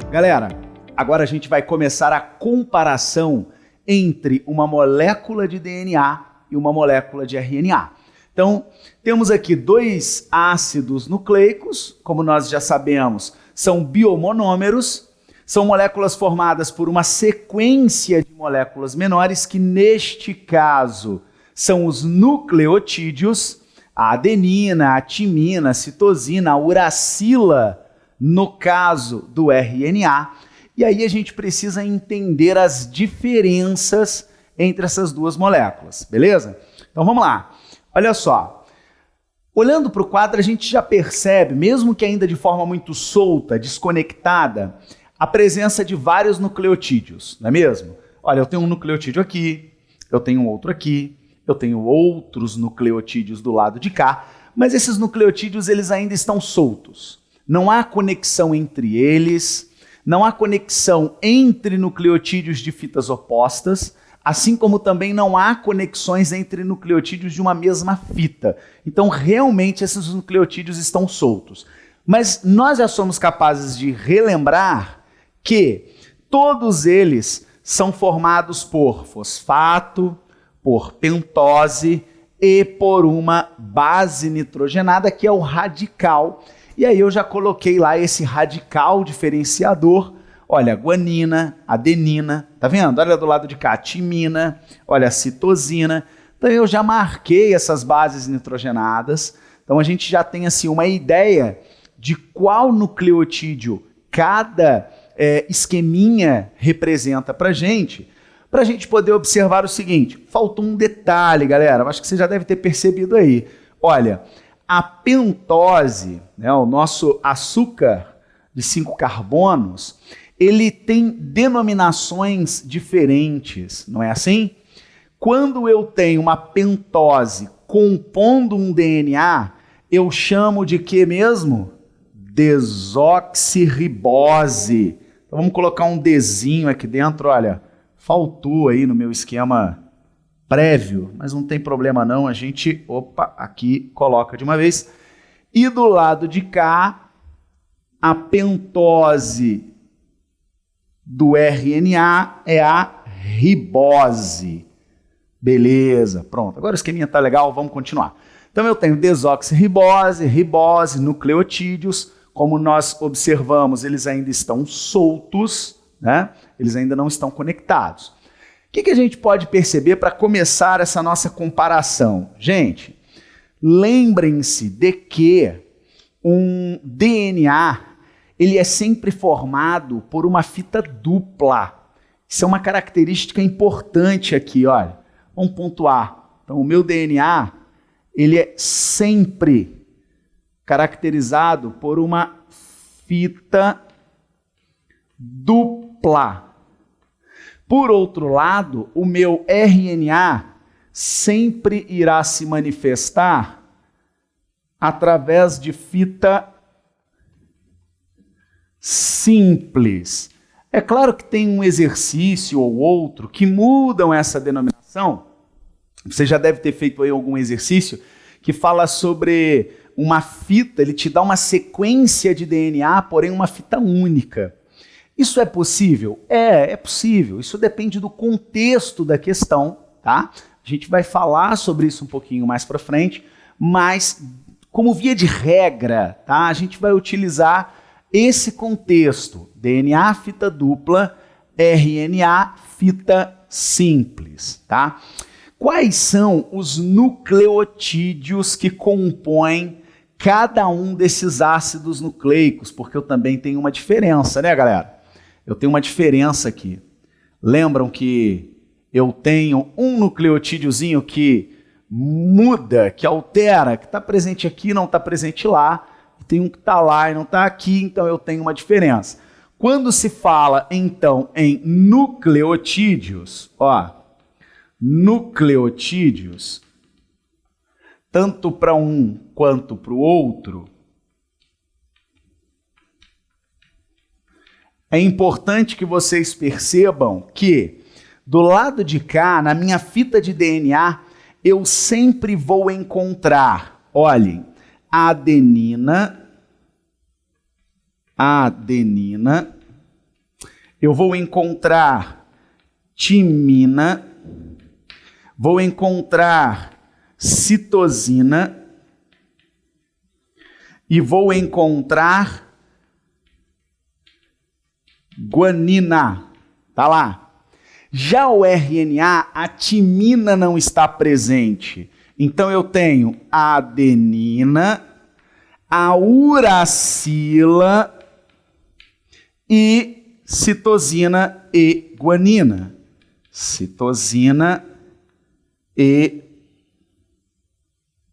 Galera, agora a gente vai começar a comparação entre uma molécula de DNA e uma molécula de RNA. Então, temos aqui dois ácidos nucleicos, como nós já sabemos, são biomonômeros, são moléculas formadas por uma sequência de moléculas menores que, neste caso, são os nucleotídeos, a adenina, a timina, a citosina, a uracila, no caso do RNA. E aí a gente precisa entender as diferenças entre essas duas moléculas, beleza? Então vamos lá. Olha só. Olhando para o quadro, a gente já percebe, mesmo que ainda de forma muito solta, desconectada, a presença de vários nucleotídeos, não é mesmo? Olha, eu tenho um nucleotídeo aqui, eu tenho outro aqui, eu tenho outros nucleotídeos do lado de cá, mas esses nucleotídeos eles ainda estão soltos. Não há conexão entre eles, não há conexão entre nucleotídeos de fitas opostas, assim como também não há conexões entre nucleotídeos de uma mesma fita. Então, realmente, esses nucleotídeos estão soltos. Mas nós já somos capazes de relembrar que todos eles são formados por fosfato, por pentose e por uma base nitrogenada, que é o radical. E aí eu já coloquei lá esse radical diferenciador. Olha, guanina, adenina, tá vendo? Olha do lado de cá, timina, olha, citosina. Então eu já marquei essas bases nitrogenadas. Então a gente já tem assim uma ideia de qual nucleotídeo cada esqueminha representa pra gente poder observar o seguinte. Faltou um detalhe, galera, acho que você já deve ter percebido aí. Olha, a pentose, né, o nosso açúcar de 5 carbonos, ele tem denominações diferentes, não é assim? Quando eu tenho uma pentose compondo um DNA, eu chamo de quê mesmo? Desoxirribose. Então vamos colocar um Dzinho aqui dentro, olha, faltou aí no meu esquema prévio, mas não tem problema não, a gente, aqui coloca de uma vez. E do lado de cá, a pentose do RNA é a ribose. Beleza, pronto. Agora o esqueminha tá legal, vamos continuar. Então eu tenho desoxirribose, ribose, nucleotídeos. Como nós observamos, eles ainda estão soltos, né? Eles ainda não estão conectados. O que a gente pode perceber para começar essa nossa comparação? Gente, lembrem-se de que um DNA ele é sempre formado por uma fita dupla. Isso é uma característica importante aqui, olha. Vamos pontuar. Então, o meu DNA ele é sempre caracterizado por uma fita dupla. Por outro lado, o meu RNA sempre irá se manifestar através de fita simples. É claro que tem um exercício ou outro que mudam essa denominação. Você já deve ter feito aí algum exercício que fala sobre uma fita, ele te dá uma sequência de DNA, porém uma fita única. Isso é possível? É possível. Isso depende do contexto da questão, tá? A gente vai falar sobre isso um pouquinho mais para frente, mas como via de regra, tá? A gente vai utilizar esse contexto, DNA fita dupla, RNA fita simples, tá? Quais são os nucleotídeos que compõem cada um desses ácidos nucleicos? Porque eu também tenho uma diferença, né, galera? Eu tenho uma diferença aqui. Lembram que eu tenho um nucleotídeozinho que muda, que altera, que está presente aqui e não está presente lá. E tem um que está lá e não está aqui, então eu tenho uma diferença. Quando se fala, então, em nucleotídeos, nucleotídeos, tanto para um quanto para o outro, é importante que vocês percebam que do lado de cá, na minha fita de DNA, eu sempre vou encontrar, olhem, adenina, eu vou encontrar timina, vou encontrar citosina e vou encontrar guanina. Tá lá. Já o RNA, a timina não está presente. Então eu tenho a adenina, a uracila e citosina e guanina. Citosina e...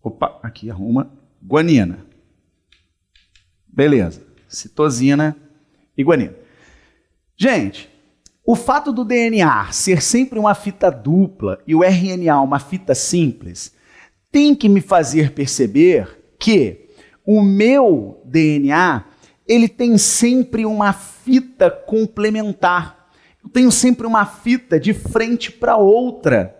Opa, aqui arruma. Guanina. Beleza. Citosina e guanina. Gente, o fato do DNA ser sempre uma fita dupla e o RNA uma fita simples tem que me fazer perceber que o meu DNA ele tem sempre uma fita complementar. Eu tenho sempre uma fita de frente para outra.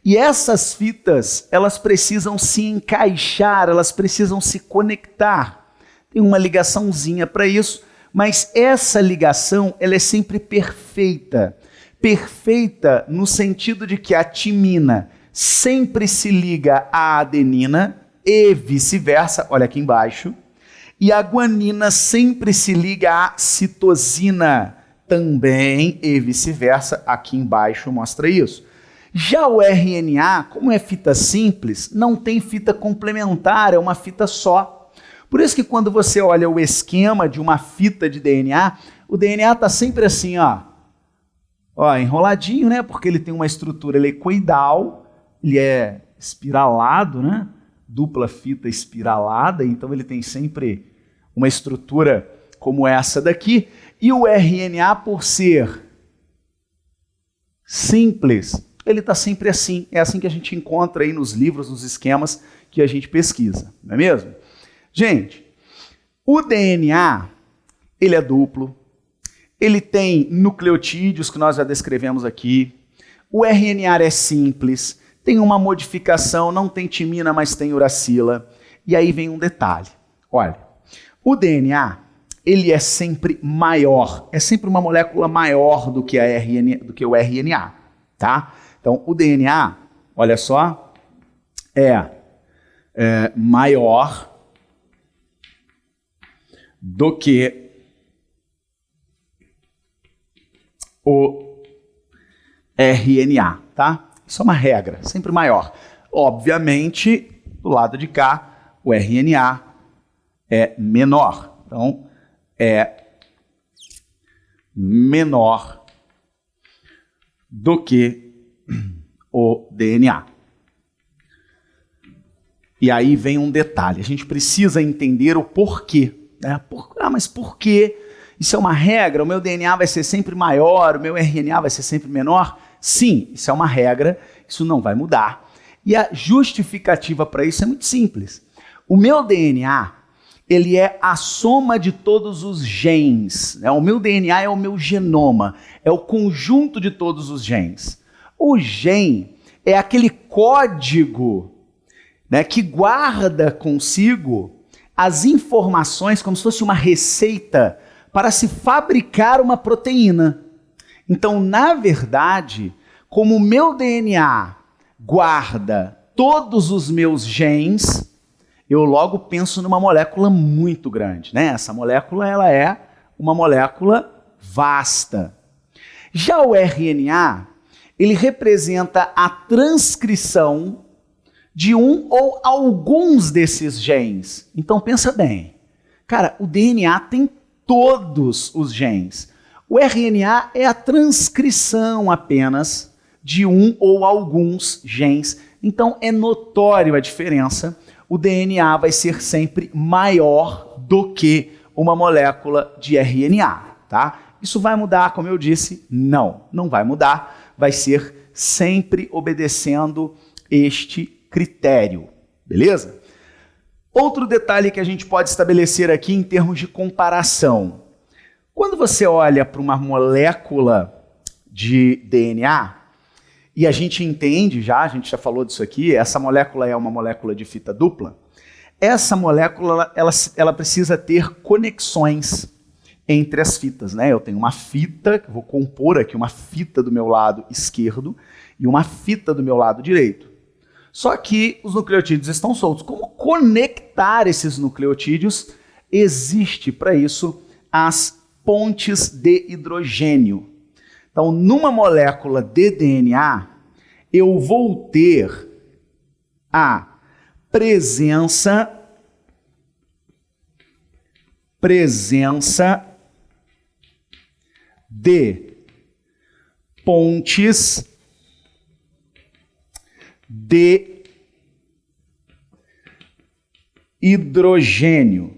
E essas fitas, elas precisam se encaixar, elas precisam se conectar. Tem uma ligaçãozinha para isso, mas essa ligação, ela é sempre perfeita. Perfeita no sentido de que a timina sempre se liga à adenina e vice-versa, olha aqui embaixo, e a guanina sempre se liga à citosina também e vice-versa, aqui embaixo mostra isso. Já o RNA, como é fita simples, não tem fita complementar, é uma fita só. Por isso que quando você olha o esquema de uma fita de DNA, o DNA está sempre assim, ó, enroladinho, né? Porque ele tem uma estrutura helicoidal, ele é espiralado, né? Dupla fita espiralada, então ele tem sempre uma estrutura como essa daqui. E o RNA, por ser simples, ele está sempre assim. É assim que a gente encontra aí nos livros, nos esquemas que a gente pesquisa, não é mesmo? Gente, o DNA, ele é duplo, ele tem nucleotídeos que nós já descrevemos aqui, o RNA é simples, tem uma modificação, não tem timina, mas tem uracila. E aí vem um detalhe. Olha, o DNA, ele é sempre maior, é sempre uma molécula maior do que o RNA, tá? Então, o DNA, olha só, é maior do que o RNA, tá? Isso é uma regra, sempre maior. Obviamente, do lado de cá, o RNA é menor. Então, é menor do que o DNA. E aí vem um detalhe, a gente precisa entender o porquê. Né? Mas por quê? Isso é uma regra, o meu DNA vai ser sempre maior, o meu RNA vai ser sempre menor? Sim, isso é uma regra, isso não vai mudar. E a justificativa para isso é muito simples. O meu DNA, ele é a soma de todos os genes. Né? O meu DNA é o meu genoma, é o conjunto de todos os genes. O gene é aquele código, né, que guarda consigo as informações como se fosse uma receita para se fabricar uma proteína. Então, na verdade, como o meu DNA guarda todos os meus genes, eu logo penso numa molécula muito grande, né? Essa molécula, ela é uma molécula vasta. Já o RNA, ele representa a transcrição de um ou alguns desses genes. Então, pensa bem. Cara, o DNA tem todos os genes. O RNA é a transcrição apenas de um ou alguns genes. Então, é notório a diferença. O DNA vai ser sempre maior do que uma molécula de RNA, tá? Isso vai mudar, como eu disse? Não, não vai mudar. Vai ser sempre obedecendo este critério, beleza? Outro detalhe que a gente pode estabelecer aqui em termos de comparação. Quando você olha para uma molécula de DNA, e a gente entende já, a gente já falou disso aqui, essa molécula é uma molécula de fita dupla, essa molécula ela precisa ter conexões. entre as fitas, né? Eu tenho uma fita, que eu vou compor aqui uma fita do meu lado esquerdo e uma fita do meu lado direito. Só que os nucleotídeos estão soltos. Como conectar esses nucleotídeos? Existe para isso as pontes de hidrogênio. Então, numa molécula de DNA, eu vou ter a presença de pontes de hidrogênio.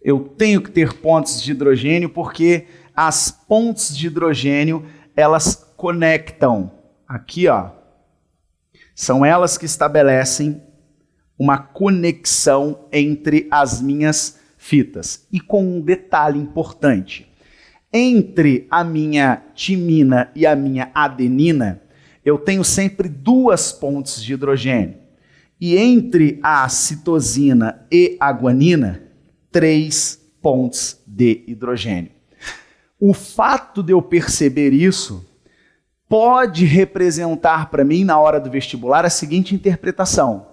Eu tenho que ter pontes de hidrogênio porque as pontes de hidrogênio, elas conectam. Aqui, ó, são elas que estabelecem uma conexão entre as minhas fitas. E com um detalhe importante. Entre a minha timina e a minha adenina, eu tenho sempre duas pontes de hidrogênio. E entre a citosina e a guanina, 3 pontes de hidrogênio. O fato de eu perceber isso pode representar para mim, na hora do vestibular, a seguinte interpretação.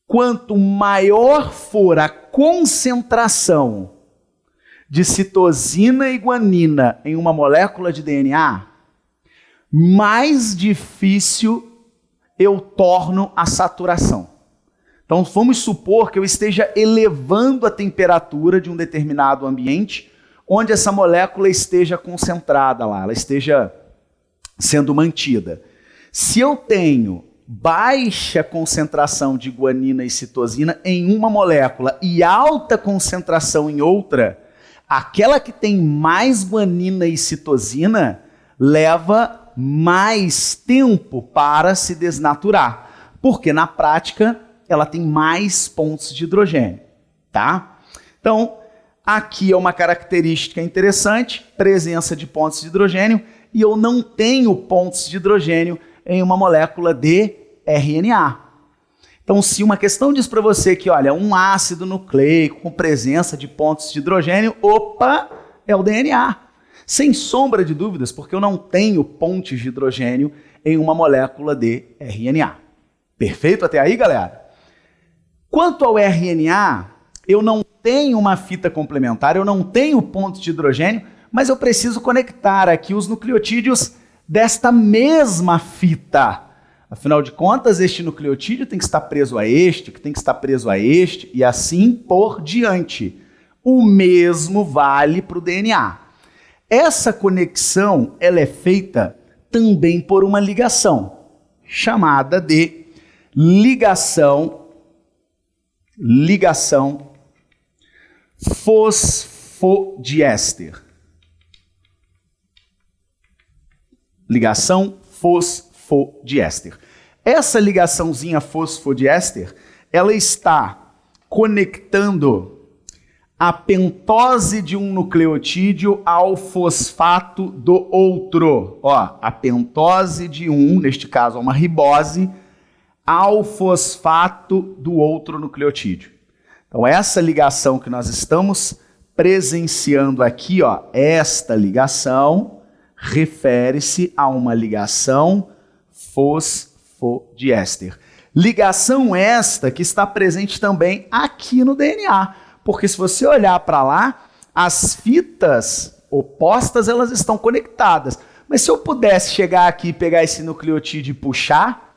Quanto maior for a concentração de citosina e guanina em uma molécula de DNA, mais difícil eu torno a saturação. Então, vamos supor que eu esteja elevando a temperatura de um determinado ambiente onde essa molécula esteja concentrada lá, ela esteja sendo mantida. Se eu tenho baixa concentração de guanina e citosina em uma molécula e alta concentração em outra, aquela que tem mais guanina e citosina leva mais tempo para se desnaturar, porque na prática ela tem mais pontos de hidrogênio, tá? Então, aqui é uma característica interessante, presença de pontos de hidrogênio, e eu não tenho pontos de hidrogênio em uma molécula de RNA. Então, se uma questão diz para você que, olha, um ácido nucleico com presença de pontos de hidrogênio, opa, é o DNA. Sem sombra de dúvidas, porque eu não tenho pontes de hidrogênio em uma molécula de RNA. Perfeito até aí, galera? Quanto ao RNA, eu não tenho uma fita complementar, eu não tenho pontos de hidrogênio, mas eu preciso conectar aqui os nucleotídeos desta mesma fita. Afinal de contas, este nucleotídeo tem que estar preso a este, que tem que estar preso a este, e assim por diante. O mesmo vale para o DNA. Essa conexão ela é feita também por uma ligação, chamada de ligação fosfodiéster. Ligação fosfodiéster. Essa ligaçãozinha fosfodiéster, ela está conectando a pentose de um nucleotídeo ao fosfato do outro. Ó, a pentose de um, neste caso uma ribose, ao fosfato do outro nucleotídeo. Então, essa ligação que nós estamos presenciando aqui, ó, esta ligação refere-se a uma ligação fosfodiéster. Ligação esta que está presente também aqui no DNA, porque se você olhar para lá, as fitas opostas elas estão conectadas. Mas se eu pudesse chegar aqui e pegar esse nucleotídeo e puxar,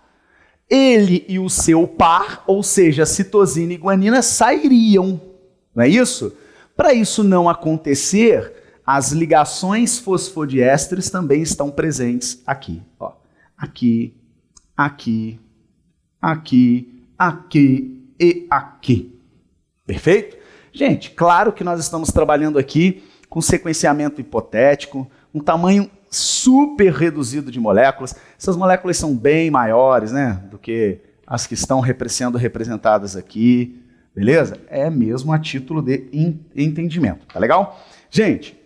ele e o seu par, ou seja, citosina e guanina, sairiam. Não é isso? Para isso não acontecer, as ligações fosfodiésteres também estão presentes aqui. Ó. Aqui, aqui, aqui, aqui e aqui. Perfeito? Gente, claro que nós estamos trabalhando aqui com sequenciamento hipotético, um tamanho super reduzido de moléculas. Essas moléculas são bem maiores, né, do que as que estão sendo representadas aqui, beleza? É mesmo a título de entendimento, tá legal? Gente,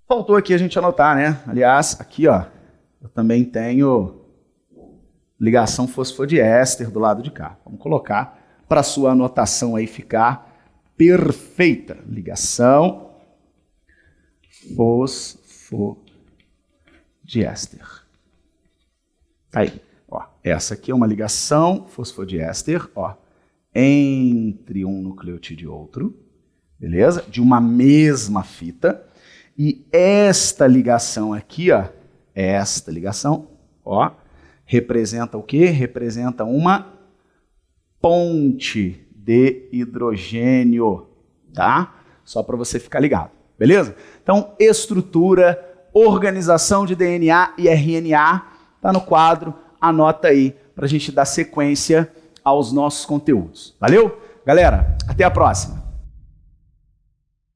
faltou aqui a gente anotar, né? Aliás, aqui, ó, eu também tenho ligação fosfodiéster do lado de cá. Vamos colocar para sua anotação aí ficar perfeita. Ligação fosfodiéster. Aí, ó, essa aqui é uma ligação fosfodiéster, ó, entre um nucleotídeo e outro, beleza? De uma mesma fita. E esta ligação aqui, ó, esta ligação, ó, representa o quê? Representa uma ponte de hidrogênio, tá? Só para você ficar ligado, beleza? Então, estrutura, organização de DNA e RNA, tá no quadro, anota aí para a gente dar sequência aos nossos conteúdos. Valeu? Galera, até a próxima!